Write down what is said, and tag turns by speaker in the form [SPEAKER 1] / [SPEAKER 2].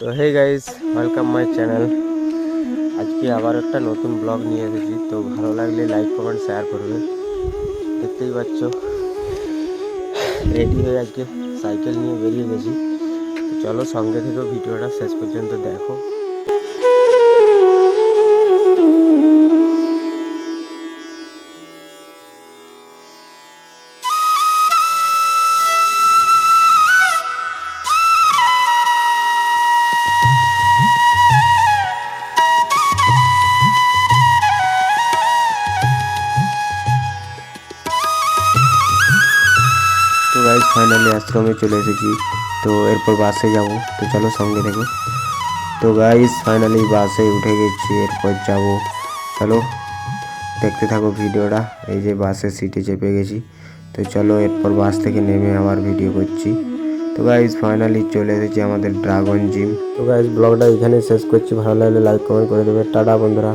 [SPEAKER 1] তো hey guys, welcome my channel. আজকে আবার একটা নতুন ব্লগ নিয়ে এসেছি। তো ভালো লাগলে লাইক কমেন্ট শেয়ার করবে। দেখতেই পাচ্ছ, রেডি হয়ে আজকে সাইকেল নিয়ে বেরিয়ে গেছি। তো চলো সঙ্গে থেকেও ভিডিওটা শেষ পর্যন্ত দেখো। তো গাইস ফাইনালি আশ্রমে চলে এসেছি। তো এরপর বাসে যাব। তো চলো সঙ্গে থেকো। তো গাইস ফাইনালি বাসে উঠে গেছি, এরপর যাব। চলো দেখতে থাকো ভিডিওটা। এই যে বাসের সিটে চেপে গেছি। তো চলো এরপর বাস থেকে নেমে আবার ভিডিও করছি। তো গাইস ফাইনালি চলে এসেছি আমাদের ড্রাগন জিম। তো গাইস ব্লগটা এখানে শেষ করছি। ভালো লাগলে লাইক কমেন্ট করে দেবে। টাটা বন্ধুরা।